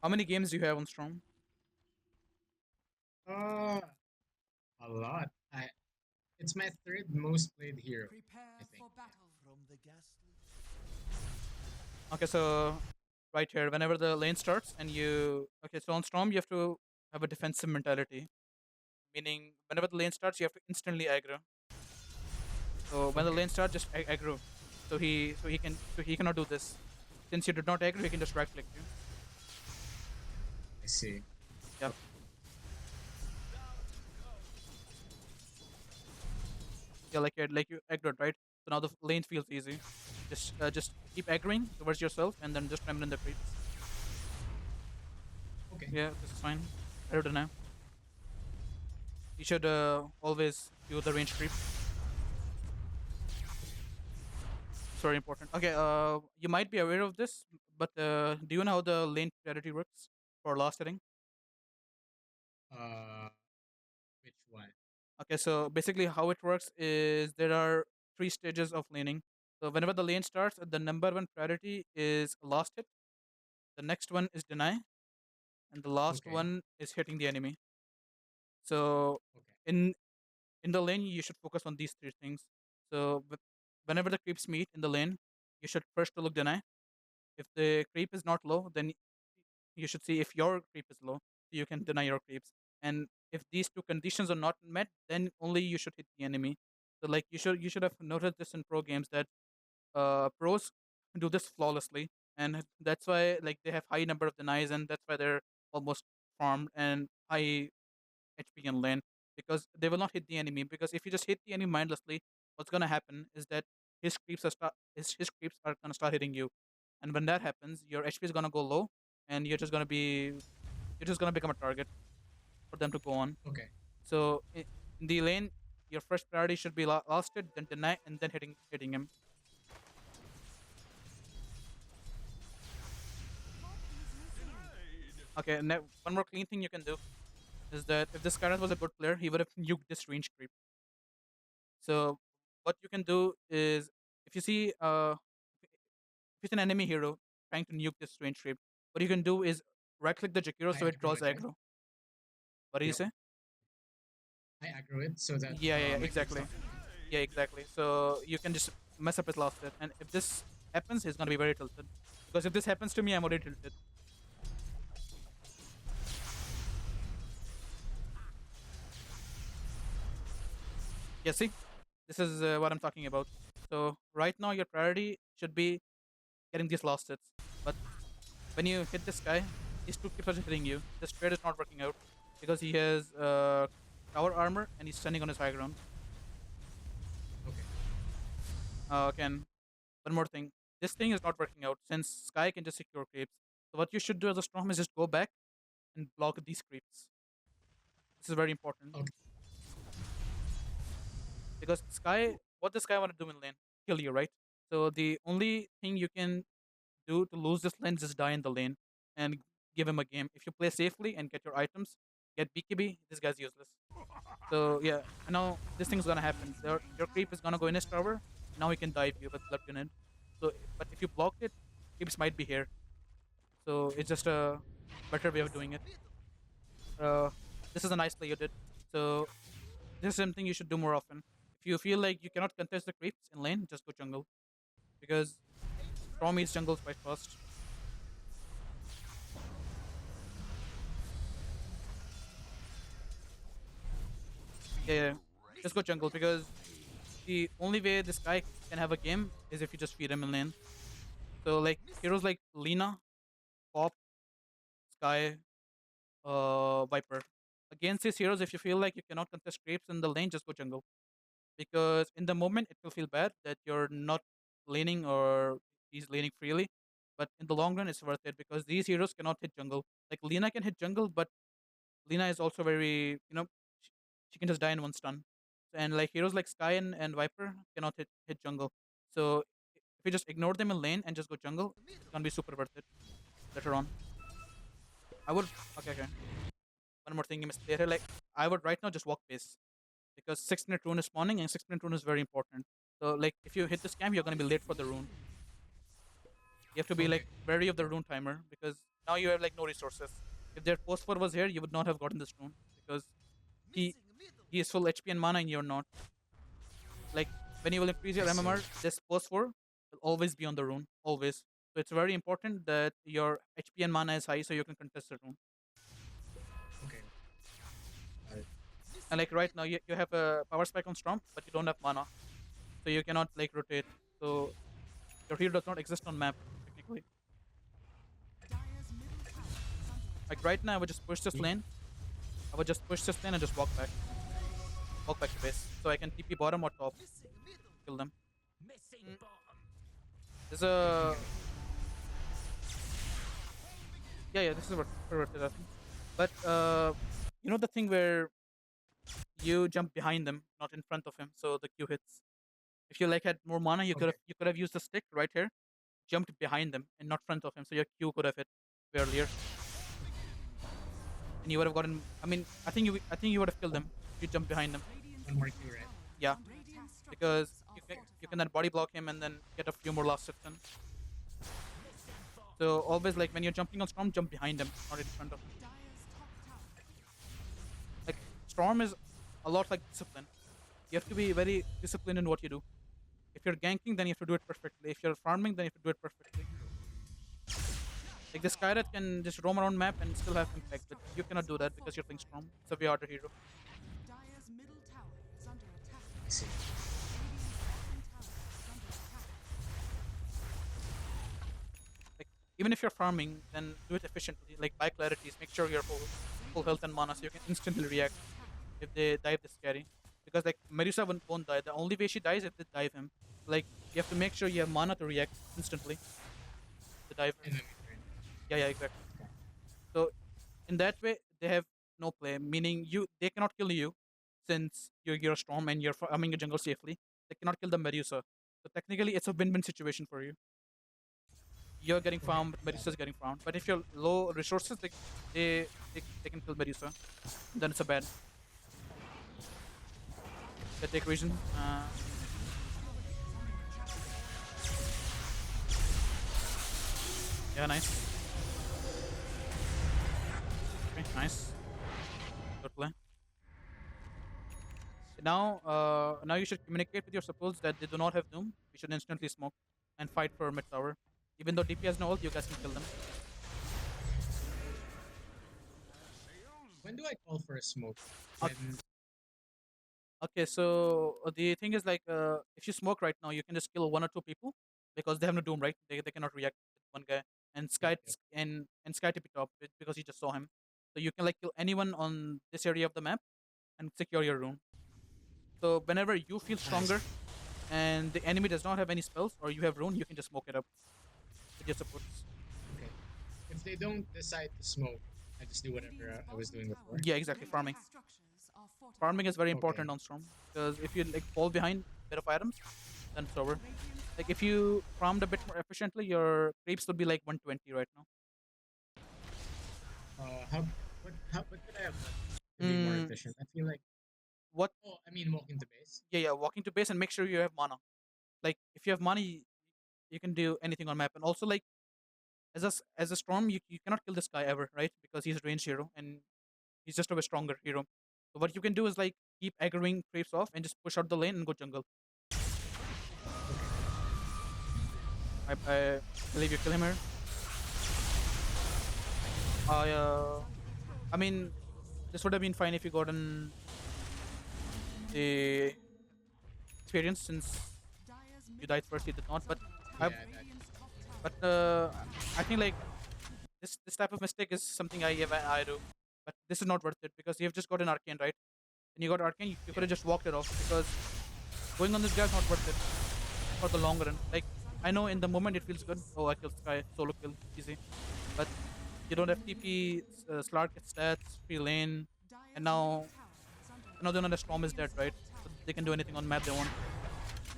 How many games do you have on Storm? Uh, a lot. It's my third most played hero, I Prepare think. for Yeah. battle. From the ghastly. Okay, so right here, whenever the lane starts and so on Storm, you have to have a defensive mentality. Meaning, whenever the lane starts, you have to instantly aggro. So when the Okay, lane starts, just aggro. So he cannot do this. Since you did not aggro, he can just right click you. I see. Yep. Okay, Yeah, like you aggroed, right? So now the lane feels easy. Just keep aggroing towards yourself, and then just remember the creeps. okay. Yeah, this is fine. Better than now. You should always do the range creep. It's very important. Okay, you might be aware of this, but do you know how the lane priority works for last hitting? Uh, which one? Okay, so basically how it works is there are three stages of laning. So whenever the lane starts, the number one priority is last hit. The next one is deny, and the last Okay, one is hitting the enemy. So okay, in in the lane, you should focus on these three things. So whenever the creeps meet in the lane, you should first look deny. If the creep is not low, then you should see if your creep is low, you can deny your creeps. And if these two conditions are not met, then only you should hit the enemy. So like you should have noticed this in pro games that pros do this flawlessly, and that's why like they have high number of denies, and that's why they're almost farmed and high HP in lane because they will not hit the enemy. Because if you just hit the enemy mindlessly, what's gonna happen is that his creeps are gonna start hitting you, and when that happens, your HP is gonna go low, and you're just gonna become a target for them to go on. okay. So in the lane, your first priority should be last hit, then deny, and then hitting him. Okay, now one more clean thing you can do is that if this Skyrath was a good player, he would have nuked this range creep. So what you can do is if you see if it's an enemy hero trying to nuke this range creep, what you can do is right click the Jakiro I so it aggro draws it, right? aggro. What do you Yep. say? I aggro it so that Yeah, my creeps exactly. don't hit me. Yeah, exactly. So you can just mess up his last hit, and if this happens, he's gonna be very tilted. Because if this happens to me, I'm already tilted. Yeah, see, this is what I'm talking about. So right now, your priority should be getting these last hits. But when you hit this guy, these two keeps on hitting you. This trade is not working out because he has tower armor and he's standing on his high ground. Okay, Again, one more thing. This thing is not working out since Sky can just secure creeps. So what you should do as a Storm is just go back and block these creeps. This is very important okay, because what does Sky want to do in lane? Kill you, right? So the only thing you can do to lose this lane is just die in the lane and give him a game. If you play safely and get your items, get BKB, this guy's useless. So yeah, I know this thing's gonna happen. Your creep is gonna go in his tower. Now he can dive you with Blood Grenade. So, but if you blocked it, creeps might be here. So it's just a better way of doing it. Uh, this is a nice play you did. So this is something you should do more often. If you feel like you cannot contest the creeps in lane, just go jungle because Storm is jungle quite fast. Yeah, just go jungle because the only way this guy can have a game is if you just feed him in lane. So like heroes like Lina, Pop, Sky, Viper. Against these heroes, if you feel like you cannot contest creeps in the lane, just go jungle. Because in the moment it will feel bad that you're not laning or he's laning freely. But in the long run, it's worth it because these heroes cannot hit jungle. Like Lina can hit jungle, but Lina is also very, she can just die in one stun. And like heroes like Sky and Viper cannot hit jungle. So if you just ignore them in lane and just go jungle, it's gonna be super worth it later on. I would okay. One more thing you missed later. Like I would right now just walk base because 6-minute rune is spawning and 6-minute rune is very important. So like if you hit this camp, you're gonna be late for the rune. You have to be like okay. wary of the Yep. rune timer because Now you have like no resources. If their post 4 was here, you would not have gotten this rune because he he is full HP and mana and you're not. Like when you will increase your I see. MMR, this post 4 will always be on the rune. Always. So it's very important that your HP and mana is high so you can contest the rune. Okay. Uh, And like right now you have a power spike on Storm, but you don't have mana. So you cannot like rotate. So your hero does not exist on map, technically. Like right now I would just push this me- lane. I would just push this lane and just walk back. Walk back to base. So I can TP bottom or top, kill them. Mm, There's taking a it. yeah, this is what it is, I think. But you know the thing where you jump behind them, not in front of him, so the Q hits. If you like had more mana, Okay. you could have used the stick right here, jumped behind them and not front of him, so your Q could have hit way earlier, and you would have gotten. I mean, I think you would have killed them if you jump behind them. One more Q, right? Yeah, because you can then body block him and then get a few more last hits in. So always like when you're jumping on Storm, jump behind him, not in front of him. Like Storm is a lot like discipline. You have to be very disciplined in what you do. If you're ganking, then you have to do it perfectly. If you're farming, then you have to do it perfectly. Like the Skyrat can just roam around map and still have impact, but you cannot do that because you're playing Storm. It's a way harder hero. I see. Like even if you're farming, then do it efficiently. Like buy clarities, make sure you're full health and mana, so you can instantly react if they dive this carry. Because like Medusa won't die. The only way she dies is if they dive him. Like you have to make sure you have mana to react instantly to dive her. And then we turn. Yeah, exactly. Okay. So in that way, they have no play. Meaning they cannot kill you since you're a Storm and you're farming a jungle safely. They cannot kill the Medusa. So technically, it's a win-win situation for you. You're getting Okay. farmed, Got Medusa's it. getting farmed. But if you're low resources, they can kill Medusa. Then it's a bad. They take reason. Yeah, nice. Okay, nice. Good play. Now you should communicate with your supports that they do not have Doom. You should instantly smoke and fight for mid tower. Even though DP has no ult, you guys can kill them. When do I call for a smoke? Okay, When okay, so the thing is like, if you smoke right now, you can just kill one or two people because they have no Doom, right? They cannot react with one guy. And yep, yep. Sky TP top because you just saw him. So you can like kill anyone on this area of the map and secure your room. So whenever you feel Nice. stronger and the enemy does not have any spells or you have rune, you can just smoke it up with your supports. Okay. If they don't decide to smoke, I just do whatever I was doing before. Yeah, exactly. Farming. Farming is very Okay. important on Storm because if you like fall behind a bit of items, then it's over. Like if you farmed a bit more efficiently, your creeps would be like 120 right now. How what could I have done to be more Mm, efficient? I feel like what? oh, I mean walking to base. Yeah, walking to base and make sure you have mana. Like if you have money, you can do anything on map. And also like as a Storm, you cannot kill this guy ever, right? Because he's a ranged hero and he's just a way stronger hero. So what you can do is like keep aggroing creeps off and just push out the lane and go jungle. Okay. I believe you kill him here. I mean, this would have been fine if you gotten the experience since you died first. You did not, but I Yeah, that but I think like this type of mistake is something I do, but this is not worth it because you've just got an arcane, right? And you got arcane, you could have just walked it off because going on this guy is not worth it for the long run. Like I know in the moment it feels good. Oh, I killed Sky, solo kill, easy. But you don't have TP, Slark gets stats, free lane, and now they know the Storm is dead, right? So they can do anything on map they want.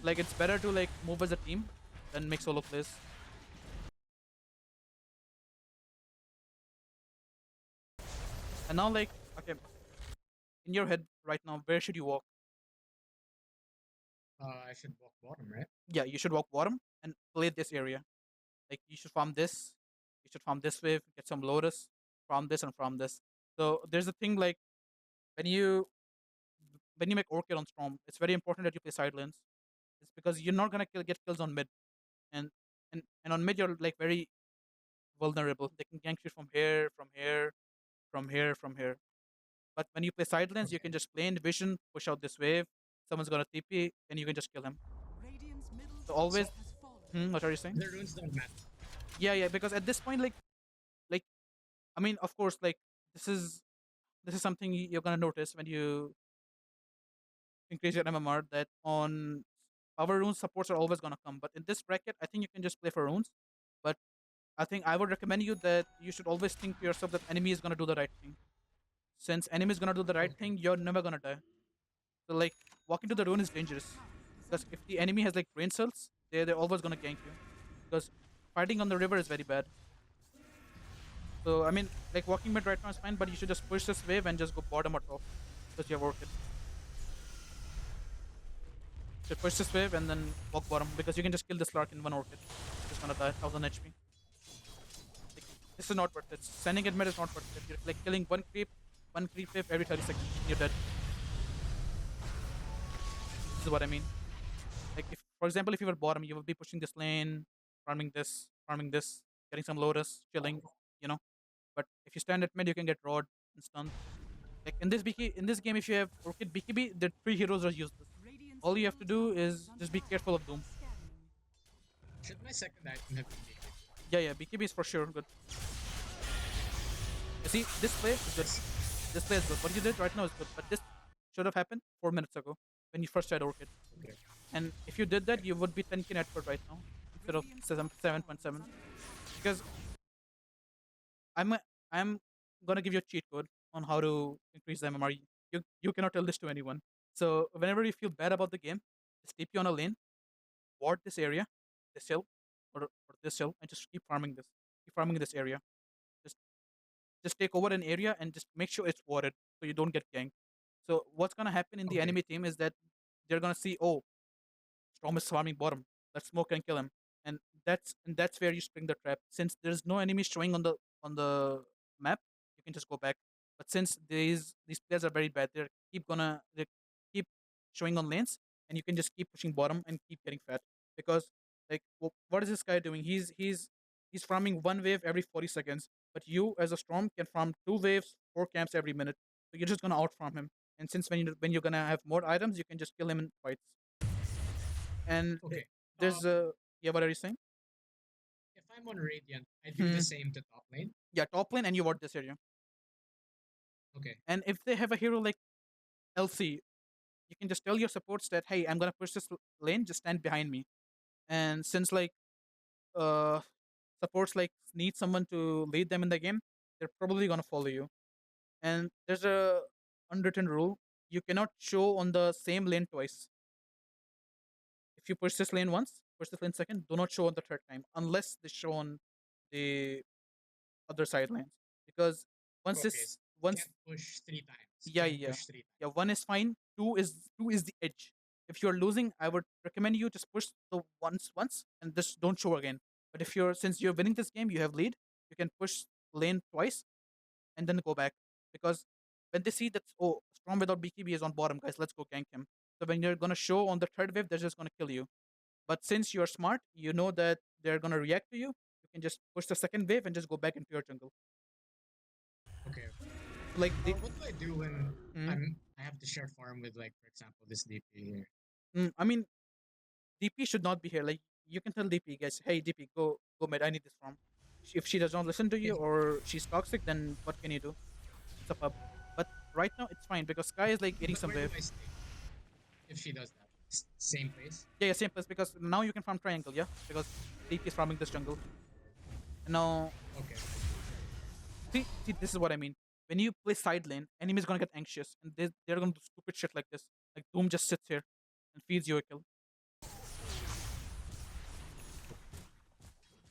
Like it's better to like move as a team than make solo plays. And now like okay, in your head right now, where should you walk? I should walk bottom, right? Yeah, you should walk bottom and play this area. Like you should farm this. You should farm this wave, get some Lotus, farm this and farm this. So there's a thing like when you when you make Orchid on Storm, it's very important that you play side lanes. It's because you're not gonna get kills on mid, and and on mid you're like very vulnerable. They can gank you from here, from here, from here, from here. But when you play side lanes, you Okay. can just play in vision, push out this wave. Someone's gonna TP, and you can just kill him. So always, So what are you saying? the runes don't matter. Yeah, yeah. Because at this point, like I mean, of course, like this is this is something you're gonna notice when you increase your MMR. That on our runes supports are always gonna come, but in this bracket, I think you can just play for runes. But I think I would recommend you that you should always think to yourself that enemy is gonna do the right thing. Since enemy is gonna do the right Okay. thing, you're never gonna die. So like walking to the rune is dangerous because if the enemy has like brain cells, they're always gonna gank you. Because fighting on the river is very bad. So I mean, like walking mid right now is fine, but you should just push this wave and just go bottom or top because you have orchid. So push this wave and then walk bottom because you can just kill this Lark in one orchid. It's gonna die 1000 HP. Like, this is not worth it. Sending it mid is not worth it. You're like killing one creep wave every 30 seconds. You're dead. This is what I mean. Like if, for example, if you were bottom, you will be pushing this lane, farming this, getting some lotus, chilling, you know. But if you stand at mid, you can get rod and stunned. Like in this game, if you have Orchid BKB, the three heroes are useless. All you have to do is just be careful of Doom. Should my second item have been big? Yeah, yeah, BKB is for sure good. You see, this play is good. Yes. This play is good. What you did right now is good, but this should have happened 4 minutes ago when you first tried Orchid. Okay. And if you did that, you would be 10k net worth right now instead of 7.7. Because I'm I'm gonna give you a cheat code on how to increase the MMR. You cannot tell this to anyone. So whenever you feel bad about the game, just TP on a lane, ward this area, this hill, or this hill, and just keep farming this. Keep farming this area. Just just take over an area and just make sure it's warded so you don't get ganked. So what's gonna happen in the Okay. enemy team is that they're gonna see, oh, Storm is farming bottom. Let's smoke and kill him. And that's where you spring the trap. Since there's no enemy showing on the map, you can just go back. But since these players are very bad, they keep showing on lanes, and you can just keep pushing bottom and keep getting fat. Because like what is this guy doing? He's farming one wave every 40 seconds. But you as a Storm can farm two waves, four camps every minute. So you're just gonna outfarm him. And since when you're gonna have more items, you can just kill him in fights. And Okay. there's yeah, what are you saying? If I'm on Radiant, I do the Hmm. same to top lane. Yeah, top lane and you ward this area. Okay. And if they have a hero like LC, you can just tell your supports that hey, I'm gonna push this lane, just stand behind me. And since like uh supports like need someone to lead them in the game, they're probably gonna follow you. And there's a unwritten rule: you cannot show on the same lane twice. If you push this lane once, push this lane second, do not show on the third time unless they show on the other sidelines. Because once Okay. this So once can't push three times. yeah, Can't yeah, push three yeah, times. one is fine. Two is the edge. If you're losing, I would recommend you just push the once and just don't show again. But if you're since you're winning this game, you have lead, you can push lane twice and then go back. Because when they see that, oh, Storm without BKB is on bottom, guys, let's go gank him. So when you're gonna show on the third wave, they're just gonna kill you. But since you're smart, you know that they're gonna react to you. You can just push the second wave and just go back into your jungle. Okay. So like the What do I do when mm, I have to share farm with, like, for example, this DP here? I mean DP should not be here. Like you can tell DP guys, hey DP, go mid. I need this farm. If she does not listen to you If or she's toxic, then what can you do? It's a pub. But right now it's fine because Sky is like eating but some where do wave. I stay if she does that? Same place. Yeah, yeah, same place because now you can farm triangle. Yeah, because DP is farming this jungle. And now Okay. see, this is what I mean. When you play side lane, enemies gonna get anxious and they're gonna do stupid shit like this. Like Doom just sits here and feeds you a kill.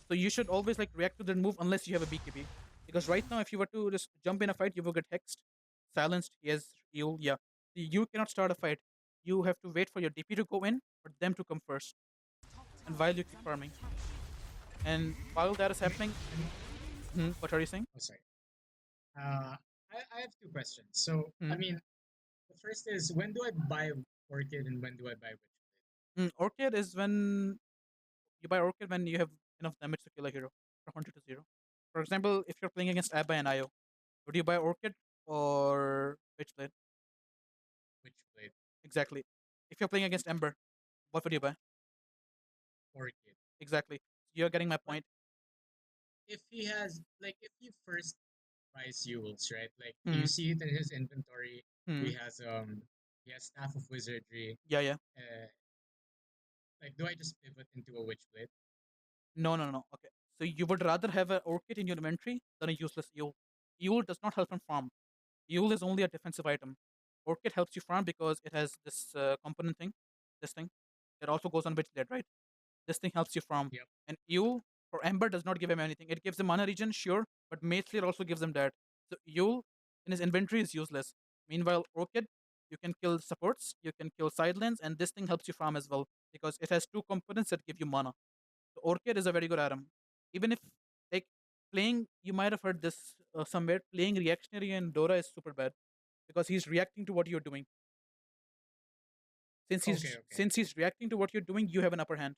So you should always like react to their move unless you have a BKB. Because right now, if you were to just jump in a fight, you will get hexed, silenced. He has heal. Yeah, you cannot start a fight. You have to wait for your DP to go in for them to come first, and while you keep farming. And while that is happening, And What are you saying? Oh, sorry. Uh, I have two questions. So, I Mhm. mean, the first is when do I buy Orchid and when do I buy Witchblade? Orchid is when you buy Orchid when you have enough damage to kill a hero from 100 to 0. For example, if you're playing against Abba and Io, would you buy Orchid or Witchblade? Witchblade, Exactly. If you're playing against Ember, what would you buy? Orchid. Exactly. You're getting my But point. if he has, like, if he first buys Yules, right? Like, you Hmm. see it in his inventory. Hmm. He has Staff of Wizardry. Yeah, yeah. Uh, like, do I just pivot into a Witchblade? No, no, no. Okay. So you would rather have an Orchid in your inventory than a useless Yule. Yule does not help from farm. Yule is only a defensive item. Orchid helps you farm because it has this component thing, this thing. It also goes on Witchblade, right? This thing helps you farm. Yep. And Yule or Ember does not give him anything. It gives him mana regen, sure, but Mace Clear also gives him that. So Yule in his inventory is useless. Meanwhile, Orchid, you can kill supports, you can kill sidelines, and this thing helps you farm as well because it has two components that give you mana. So Orchid is a very good item. Even if like playing, you might have heard this somewhere. Playing reactionary in Dora is super bad because he's reacting to what you're doing. Okay, okay. Since he's reacting to what you're doing, you have an upper hand.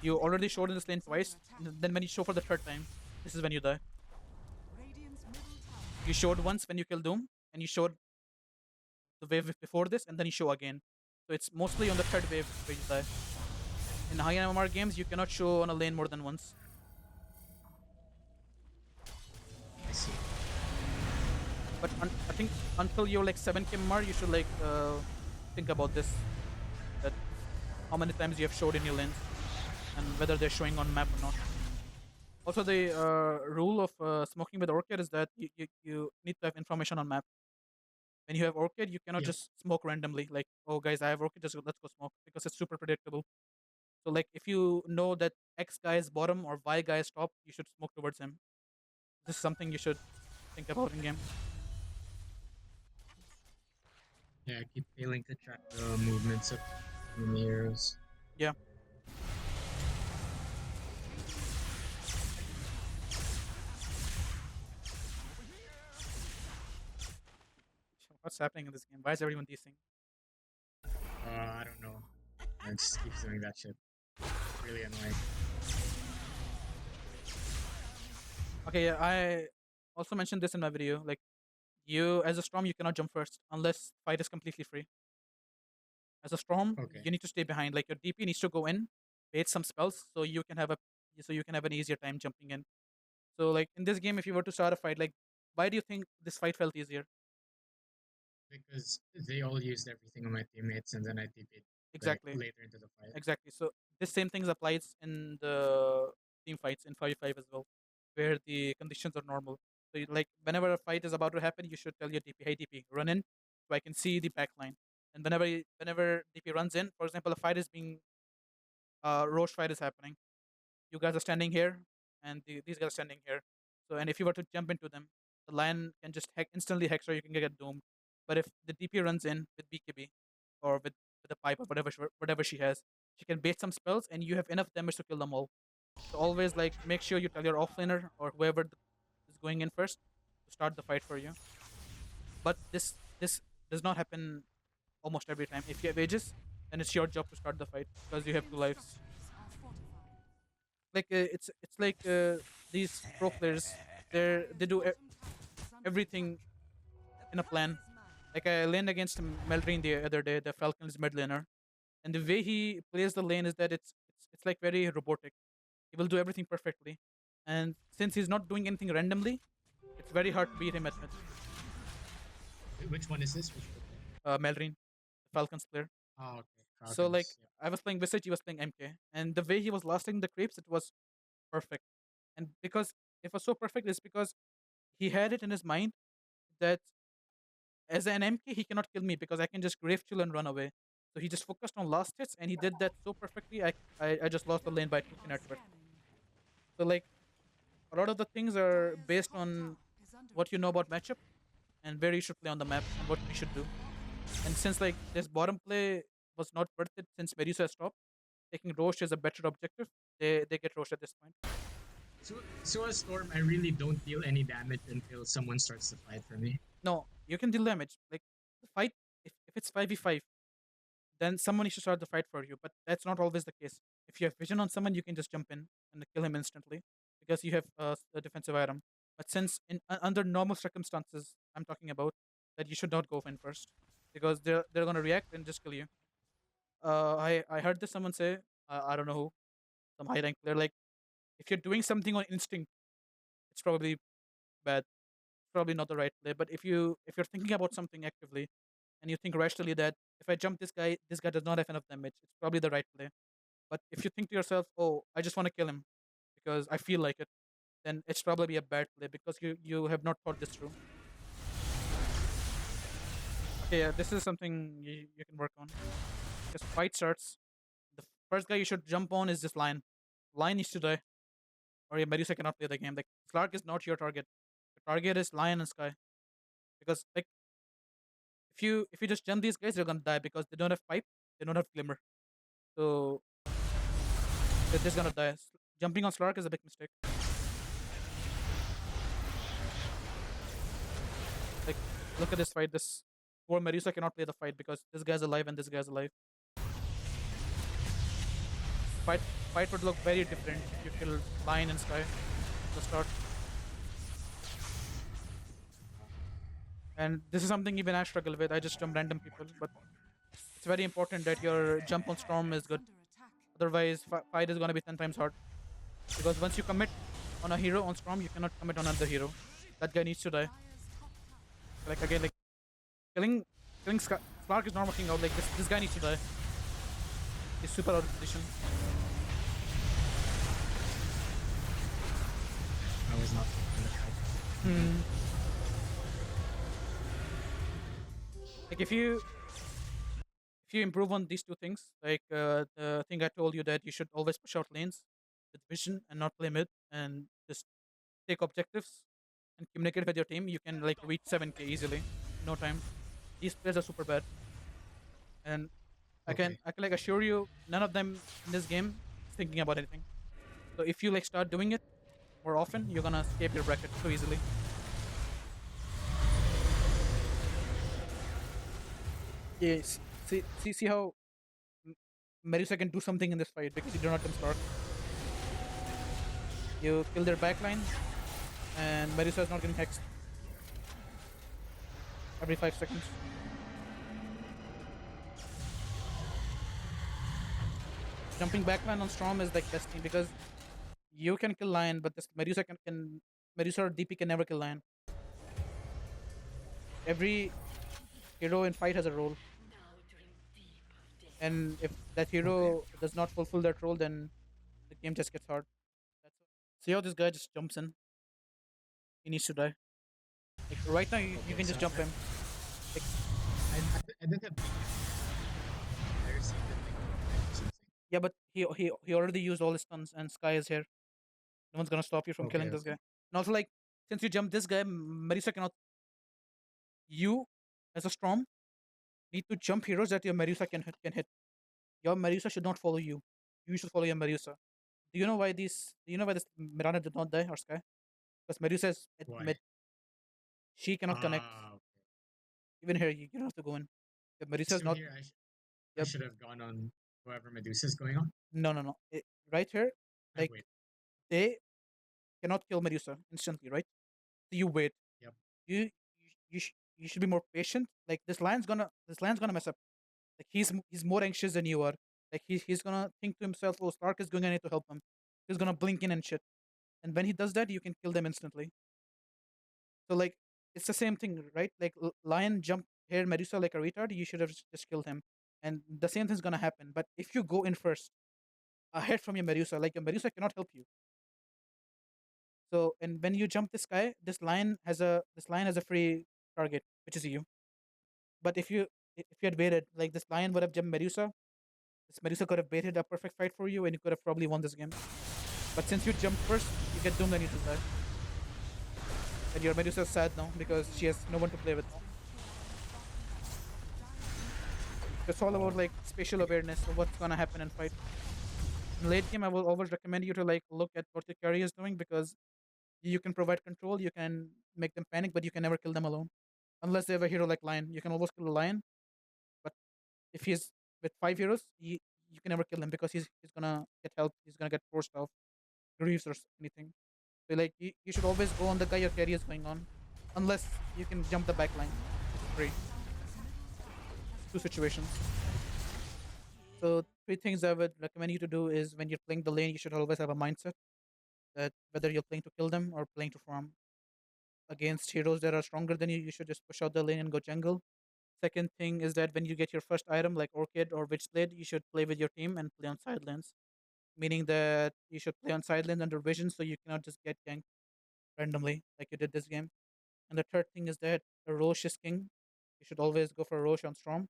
You already showed in this lane twice. Then when you show for the third time, this is when you die. You showed once when you kill Doom, and you showed the wave before this, and then you show again. So it's mostly on the third wave where you die. In high MMR games, you cannot show on a lane more than once. I see. But I think until you're like 7k MMR, you should like think about this. That how many times you have showed in your lanes, and whether they're showing on map or not. Also, the rule of smoking with Orchid is that you need to have information on map. When you have Orchid, you cannot Yep. just smoke randomly. Like, oh guys, I have Orchid, let's go smoke because it's super predictable. So like, if you know that X guy is bottom or Y guy is top, you should smoke towards him. This is something you should think about in game. Yeah, I keep failing to track the movements of enemy heroes. Yeah. What's happening in this game? Why is everyone desing? I don't know. It just keeps doing that shit. Really annoying. Okay, yeah, I also mentioned this in my video. Like, you as a Storm, you cannot jump first unless fight is completely free. As a Storm, Okay. you need to stay behind. Like your DP needs to go in, bait some spells, so you can have an easier time jumping in. So like in this game, if you were to start a fight, like why do you think this fight felt easier? Because they all used everything on my teammates and then I TP'd like Exactly, later into the fight. exactly. So this same thing applies in the team fights in 5v5 as well, where the conditions are normal. So like whenever a fight is about to happen, you should tell your DP, "Hey DP, run in, so I can see the back line." And whenever DP runs in, for example, a fight is being Roche fight is happening. You guys are standing here, and these guys are standing here. So, and if you were to jump into them, the lion can just instantly hex, or you can get doomed. But if the DP runs in with BKB or with a pipe or whatever she has, she can bait some spells, and you have enough damage to kill them all. So always like make sure you tell your offlaner or whoever is going in first to start the fight for you. But this does not happen almost every time. If you have ages, then it's your job to start the fight because you have two lives. Like it's like these pro players, they do everything in a plan. Like I laned against Meldrin the other day, the Falcon's mid laner, and the way he plays the lane is that it's like very robotic. He will do everything perfectly, and since he's not doing anything randomly, it's very hard to beat him at mid. Which one is this? Which one? Meldrin, the Falcons player. Oh, okay. So like Falcons. Yep. I was playing Visage, he was playing MK, and the way he was lasting the creeps, it was perfect. And because it was so perfect, is because he had it in his mind that as an MK he cannot kill me because I can just grave chill and run away. So he just focused on last hits and he did that so perfectly. I just lost the lane by 2k net worth. So like a lot of the things are based on what you know about matchup and where you should play on the map and what you should do. And since like this bottom play was not worth it since Medusa stopped, taking Roche is a better objective. They get Roche at this point. So a storm, I really don't deal any damage until someone starts to fight for me. No, you can deal damage. Like the fight, if it's 5v5, then someone needs to start the fight for you. But that's not always the case. If you have vision on someone, you can just jump in and kill him instantly because you have a defensive item. But since under normal circumstances, I'm talking about that you should not go in first because they're gonna react and just kill you. I heard this someone say, I don't know who, some high rank player, like if you're doing something on instinct, it's probably bad. It's probably not the right play. But if you're thinking about something actively and you think rationally that if I jump this guy does not have enough damage, it's probably the right play. But if you think to yourself, oh, I just want to kill him because I feel like it, then it's probably a bad play because you have not thought this through. Okay, yeah, this is something you can work on. Because fight starts, the first guy you should jump on is this Lion. Lion needs to die, or your Medusa cannot play the game. Like Slark is not your target. The target is Lion and Sky. Because like if you just jump these guys, they're gonna die because they don't have pipe, they don't have glimmer. So they're just gonna die. Jumping on Slark is a big mistake. Like look at this fight. This poor Medusa cannot play the fight because this guy's alive and this guy's alive. Fight fight would look very different if you kill Lion and Sky at the start. And this is something even I struggle with. I just jump random people, but it's very important that your jump on Storm is good. Otherwise, fight is gonna be 10 times hard. Because once you commit on a hero on Storm, you cannot commit on another hero. That guy needs to die. Like again, like killing Slark is not working out. Like this guy needs to die. He's super out of position. I was not in the fight. Hmm. Like if you improve on these two things, like the thing I told you that you should always push out lanes with vision and not play mid and just take objectives and communicate with your team, you can like reach 7k easily, no time. These players are super bad, and Okay. I can like assure you, none of them in this game is thinking about anything. So if you like start doing it more often, you're gonna escape your bracket so easily. Yes. See how Medusa can do something in this fight because you do not jump start. You kill their backline, and Medusa is not getting hexed every 5 seconds. Jumping backline on Storm is like best thing because you can kill Lion, but this can Medusa or DP can never kill Lion. Every hero in fight has a role, and if that Okay. hero does not fulfill that role, then the game just gets hard. That's See how this guy just jumps in. He needs to die. Like right now, you Okay. can So just jump him. Like I didn't have there's something like something. yeah, but he already used all his stuns, and Sky is here. No one's gonna stop you from Okay. killing this guy. Okay. And also, like since you jump this guy, Marisa cannot. You as a Storm need to jump heroes that your Medusa can hit. Your Medusa should not follow you. You should follow your Medusa. Do you know why this Mirana did not die or Sky? Because Medusa is at Why? mid. She cannot connect. Ah. Even here, you don't have to go in. If Medusa is So not. here I Yep. should have gone on whoever Medusa's going on. No, no, no. Right here, like Wait. they cannot kill Medusa instantly, right? So you wait. Yep. You should be more patient. Like this lion's gonna mess up. Like he's more anxious than you are. Like he's gonna think to himself, oh, Stark is going, I need to help him. He's gonna blink in and shit. And when he does that, you can kill them instantly. So like it's the same thing, right? Like lion jumped here Medusa like a retard. You should have just killed him, and the same thing's gonna happen. But if you go in first, ahead from your Medusa, like your Medusa cannot help you. So and when you jump this guy, this lion has a free target, which is you. But if you had waited, like this lion would have jumped Medusa, this Medusa could have baited a perfect fight for you, and you could have probably won this game. But since you jumped first, you get doomed and you just die. And your Medusa is sad now because she has no one to play with now. It's all about Oh. like spatial awareness of what's gonna happen in fight. In late game, I will always recommend you to like look at what your carry is doing because you can provide control, you can make them panic, but you can never kill them alone. Unless they have a hero like Lion. You can always kill a Lion, but if he's with 5 heroes, you can never kill him because he's gonna get help, he's gonna get forced off, Greaves or anything. So like you should always go on the guy your carry is going on. Unless you can jump the back line, which is free. Two situations. So three things I would recommend you to do is when you're playing the lane, you should always have a mindset that whether you're playing to kill them or playing to farm. Against heroes that are stronger than you, you should just push out the lane and go jungle. Second thing is that when you get your first item like Orchid or Witchblade, you should play with your team and play on side lanes. Meaning that you should play on side lanes under vision so you cannot just get ganked randomly like you did this game. And the third thing is that a Roche is king. You should always go for a Roche on Storm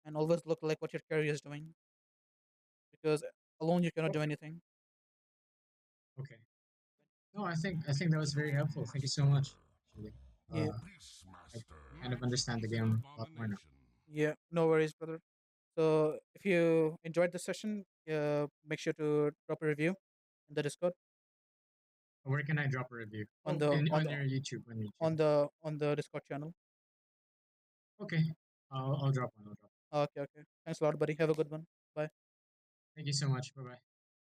and always look like what your carry is doing because alone you cannot do Okay. anything. Okay. No, I think that was very helpful. Thank you so much. Actually, Yeah, I kind of understand the game a lot more now. yeah, no worries, brother. So if you enjoyed the session, make sure to drop a review in the Discord Where can I drop a review? on Oh, the on your YouTube, on YouTube. on the Discord channel. Okay, I'll drop one. I'll drop. Okay, okay. Thanks a lot, buddy. Have a good one. Bye. Thank you so much. Bye bye.